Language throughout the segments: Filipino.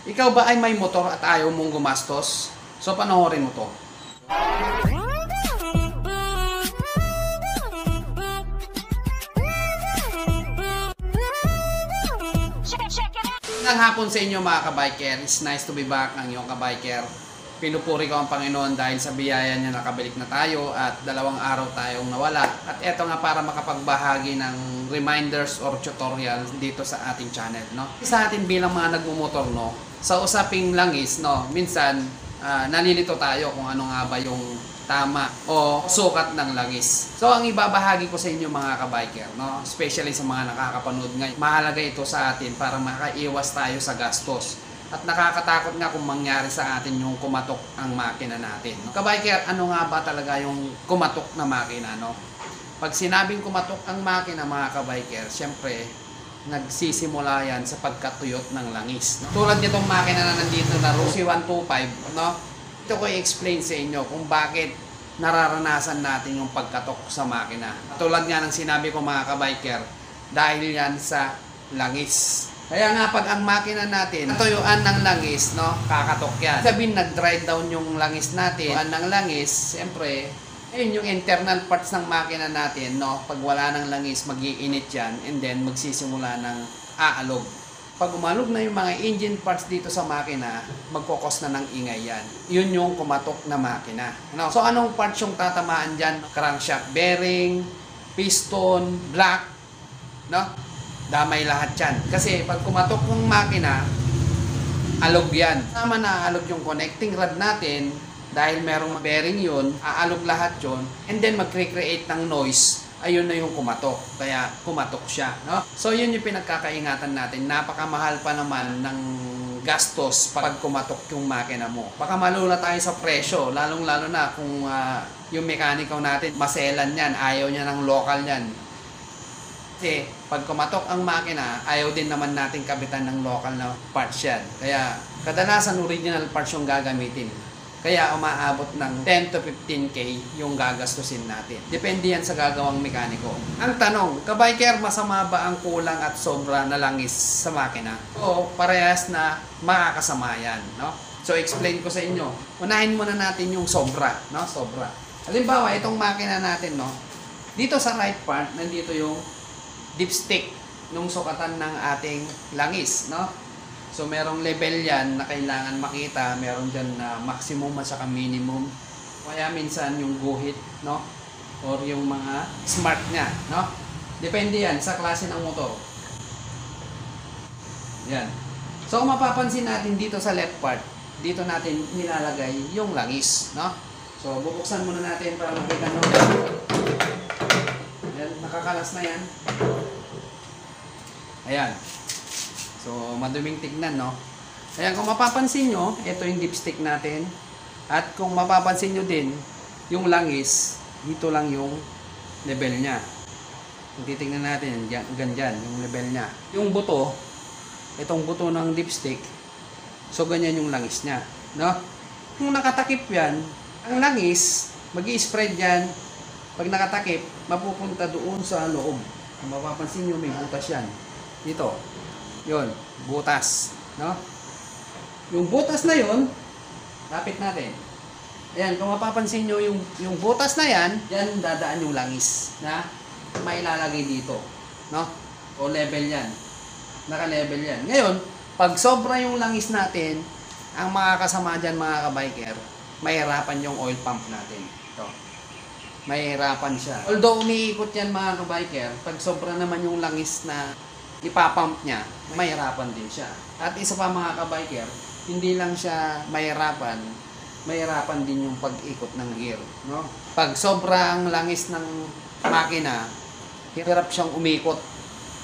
Ikaw ba ay may motor at ayaw mong gumastos? So panoorin mo to. Magandang hapon sa inyo mga kabiker. It's nice to be back ang iyong kabiker. Pinupuri ko ang Panginoon dahil sa biyaya niya nakabalik na tayo at 2 araw tayong nawala. At eto nga para makapagbahagi ng reminders or tutorial dito sa ating channel, no? Sa atin bilang mga nagmumotor, no, sa usaping langis, no, minsan nalilito tayo kung ano nga ba yung tama o sukat ng langis. So ang ibabahagi ko sa inyo mga kabiker, no, especially sa mga nakakapanood ngayon, mahalaga ito sa atin para makaiwas tayo sa gastos. At nakakatakot nga kung mangyari sa atin yung kumatok ang makina natin, no? Kabiker, ano nga ba talaga yung kumatok na makina, no? Pag sinabing kumatok ang makina mga kabiker, syempre nagsisimula yan sa pagkatuyot ng langis, no? Tulad nitong makina na nandito na Rossi 125, no? Ito ko i-explain sa inyo kung bakit nararanasan natin yung pagkatok sa makina. Tulad nga ng sinabi ko mga kabiker, dahil yan sa langis. Kaya nga pag ang makina natin natuyuan ng langis, no, kakatok yan. Sabihin nag-dry down yung langis natin, tuyuan ng langis, siyempre, ayun yung internal parts ng makina natin, no, pag wala ng langis, mag-iinit yan, and then magsisimula ng aalog. Pag umalog na yung mga engine parts dito sa makina, magkokos na ng ingay yan. Yun yung kumatok na makina, no? So anong parts yung tatamaan dyan? Crankshaft bearing, piston, block, no? Damay lahat yan. Kasi pag kumatok ng makina, alog yan. Tama na alog yung connecting rod natin, dahil merong bearing yun, aalog lahat yun, and then mag-create ng noise. Ayun na yung kumatok. Kaya kumatok siya, no? So yun yung pinagkakaingatan natin. Napakamahal pa naman ng gastos pag kumatok yung makina mo. Baka malula tayo sa presyo, lalong-lalo na kung yung mekaniko natin maselan yan, ayaw niya ng local yan. Kasi pag kumatok ang makina, ayaw din naman natin kabitan ng local na parts yan. Kaya kadalasan original parts yung gagamitin. Kaya umaabot ng 10 to 15K yung gagastusin natin. Depende yan sa gagawang mekaniko. Ang tanong, kabiker, masama ba ang kulang at sobra na langis sa makina? O parehas na makakasama yan, no? So explain ko sa inyo. Unahin muna natin yung sobra, no? Sobra. Halimbawa, itong makina natin, no? Dito sa right part, nandito yung dipstick nung sukatan ng ating langis, no? So, merong level yan na kailangan makita. Meron dyan na maximum at saka minimum. Kaya minsan yung guhit, no? Or yung mga smart niya, no? Depende yan sa klase ng motor. Yan. So, kung mapapansin natin dito sa left part, dito natin nilalagay yung langis, no? So, bubuksan muna natin para makita nyo. Yan, nakakalas na yan. Ayan. So, maduming tignan, no? Ayan, kung mapapansin nyo, ito yung dipstick natin. At kung mapapansin nyo din, yung langis, dito lang yung level niya. Kung titignan natin, ganyan, yung level niya. Yung buto, itong buto ng dipstick, so ganyan yung langis niya, no? Kung nakatakip yan, ang langis, mag-i-spread yan. Pag nakatakip, mapupunta doon sa loob. Kung mapapansin nyo, may butas yan. Dito. Yun, butas, no? Yung butas na yun, lapit natin. Ayan, kung mapapansin nyo, yung butas na yan, yan dadaan yung langis na mailalagay dito, no? O level yan. Naka-level yan. Ngayon, pag sobra yung langis natin, ang makakasama dyan mga kabiker, mahirapan yung oil pump natin. Ito. Mahirapan siya. Although umiikot yan mga kabiker, pag sobra naman yung langis na ipapump niya, mahirapan din siya. At isa pa mga kabiker, hindi lang siya mahirapan din yung pag-ikot ng gear, no? Pag sobra ang langis ng makina, hirap siyang umikot,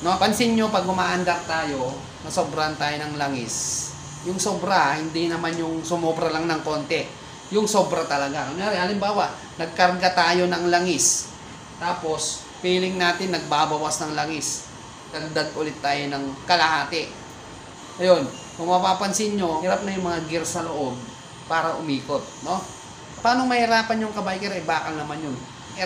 no? Pansin nyo, pag umaandar tayo, nasobran tayo ng langis, yung sobra, hindi naman yung sumobra lang ng konti, yung sobra talaga. Halimbawa, nagkarga tayo ng langis, tapos feeling natin nagbabawas ng langis, dagdag ulit tayo ng kalahati. Ayun, kung mapapansin nyo, hirap na yung mga gear sa loob para umikot, no? Paano mahirapan yung kabiker? Bakal naman yun.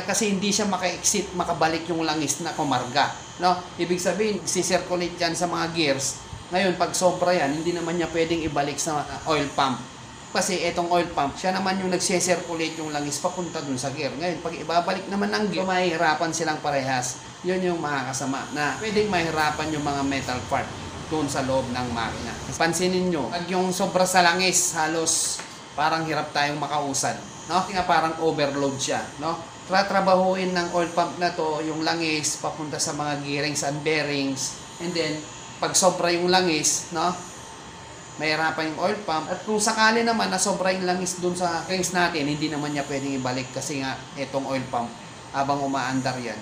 Kasi hindi siya makabalik yung langis na kumarga, no? Ibig sabihin, si-circulate yan sa mga gears Ngayon, pag sobra yan, hindi naman niya pwedeng ibalik sa oil pump. Kasi itong oil pump, siya naman yung nagse-circulate yung langis papunta dun sa gear. Ngayon, pag ibabalik naman ng gear, mahihirapan silang parehas. Yun yung makakasama na pwedeng mahirapan yung mga metal part doon sa loob ng makina. Pansinin nyo, pag yung sobra sa langis, halos parang hirap tayong makausad. No? Kasi nga parang overload siya. No? Tratrabahuin ng oil pump na to yung langis papunta sa mga gearings and bearings. And then, pag sobra yung langis, no? Mahirapan yung oil pump. At kung sakali naman na sobra yung langis dun sa rings natin, hindi naman niya pwedeng ibalik kasi nga itong oil pump, habang umaandar yan,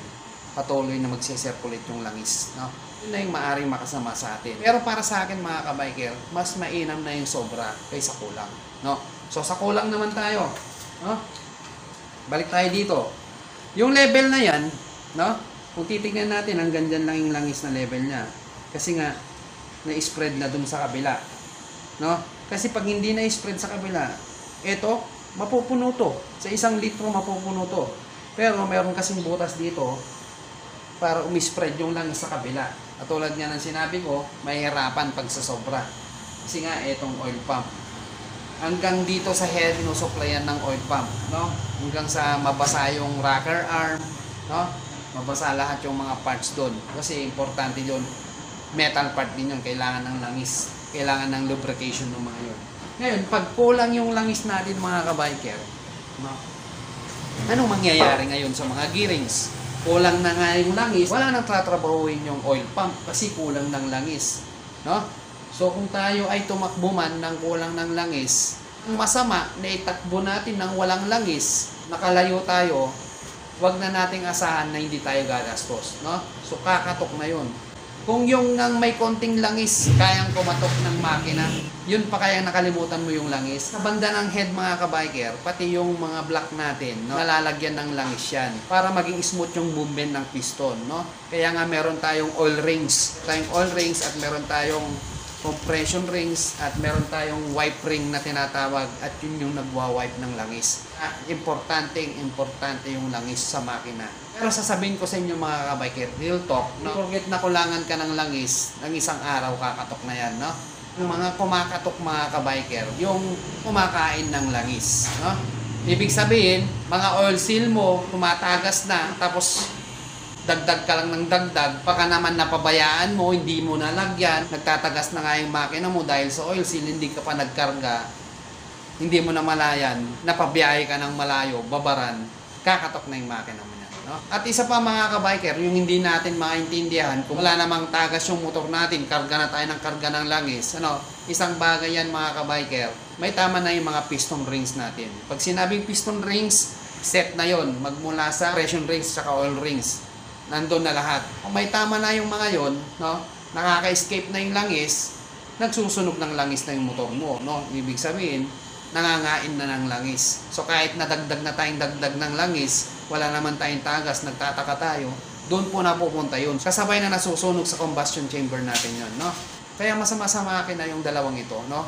patuloy na magse-circulate yung langis. No? Yun na yung maaaring makasama sa atin. Pero para sa akin mga kabiker, mas mainam na yung sobra kaysa kulang. No? So sa kulang naman tayo. No? Balik tayo dito. Yung level na yan, no? Kung titignan natin, hanggang dyan lang yung langis na level niya. Kasi nga, na-spread na dun sa kabila. No? Kasi pag hindi na-spread sa kabila, ito, mapupuno to. Sa 1 litro, mapupuno to. Pero meron kasing butas dito para umispread yung langis sa kabila. At tulad nga ng sinabi ko, mahirapan pag sa sobra. Kasi nga, itong oil pump. Hanggang dito sa head, sinusuplayan ng oil pump. No? Hanggang sa mabasa yung rocker arm. No? Mabasa lahat yung mga parts doon. Kasi importante yun. Metal part din yun. Kailangan ng langis. Kailangan ng lubrication ng mga yun. Ngayon, pag kulang yung langis natin mga kabiker, no? Anong mangyayari ngayon sa mga gearings? Kulang na nga yung langis, wala nang tatrabahuin yung oil pump kasi kulang ng langis. No? So kung tayo ay tumakbo man ng kulang ng langis, ang masama na itakbo natin ng walang langis, nakalayo tayo, wag na nating asahan na hindi tayo gagastos. No? So kakatok na yun. Kung yung nang may konting langis, kayang kumatok ng makina, yun pa kayang nakalimutan mo yung langis. Sa banda ng head mga kabiker, pati yung mga block natin, no, nalalagyan ng langis yan para maging smooth yung movement ng piston. No? Kaya nga meron tayong oil rings. At meron tayong compression rings at meron tayong wipe ring na tinatawag at yun yung nagwa-wipe ng langis. Importante yung langis sa makina. Pero sasabihin ko sa inyo mga kabiker, real talk, no? Forget na kulangan ka ng langis, ng isang araw kakatok na yan, no? Yung mga kumakatok mga kabiker, yung kumakain ng langis, no? Ibig sabihin, mga oil seal mo, tumatagas na, tapos dagdag ka lang ng dagdag, baka naman napabayaan mo, hindi mo nalagyan, nagtatagas na nga yung makina mo dahil sa oil seal, hindi ka pa nagkarga, hindi mo na malayan, napabiyahe ka ng malayo, babaran, kakatok na yung makina mo niya. No? At isa pa mga kabiker, yung hindi natin maintindihan, kung wala namang tagas yung motor natin, karga na tayo ng karga ng langis, ano, isang bagay yan mga kabiker, may tama na yung mga piston rings natin. Pag sinabing piston rings, set na yon, magmula sa compression rings sa oil rings. Nandun na lahat. Kung may tama na yung mga yon, no, nakaka-escape na yung langis, nagsusunog ng langis na yung motor mo. No? Ibig sabihin, nangangain na ng langis. So kahit nadagdag na tayong dagdag ng langis, wala naman tayong tagas, nagtataka tayo, doon po napupunta yun. Kasabay na nasusunog sa combustion chamber natin yon, no? Kaya masama sa makina yung dalawang ito, no?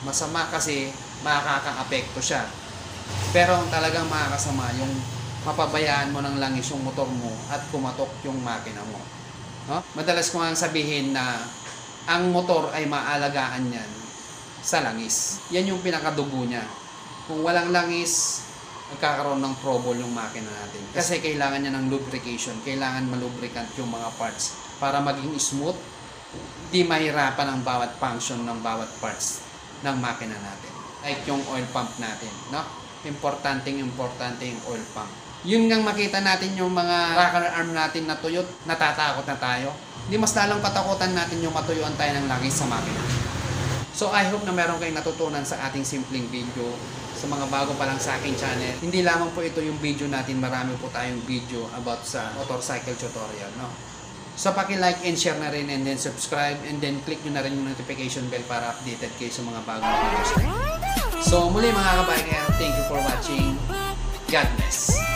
Masama kasi makaka-apekto siya. Pero ang talagang makakasama yung mapabayaan mo ng langis yung motor mo at kumatok yung makina mo. No? Madalas ko nga sabihin na ang motor ay maalagaan yan sa langis. Yan yung pinakadugo niya. Kung walang langis, magkakaroon ng trouble yung makina natin. Kasi kailangan niya ng lubrication. Kailangan malubricant yung mga parts para maging smooth, di mahirapan ang bawat function ng bawat parts ng makina natin. Like yung oil pump natin. No? Importante yung oil pump. Yun ngang makita natin yung mga rocker arm natin na tuyot, natatakot na tayo. Hindi mas lalong katakutan natin yung matuyuan tayo ng langis sa makina. So I hope na meron kayong natutunan sa ating simpleng video. Sa mga bago pa lang sa aking channel, hindi lamang po ito yung video natin, marami po tayong video about sa motorcycle tutorial. No? So paki-like and share na rin and then subscribe and then click nyo na rin yung notification bell para updated kayo sa mga bagong videos. So muli mga kabiker, thank you for watching. God bless.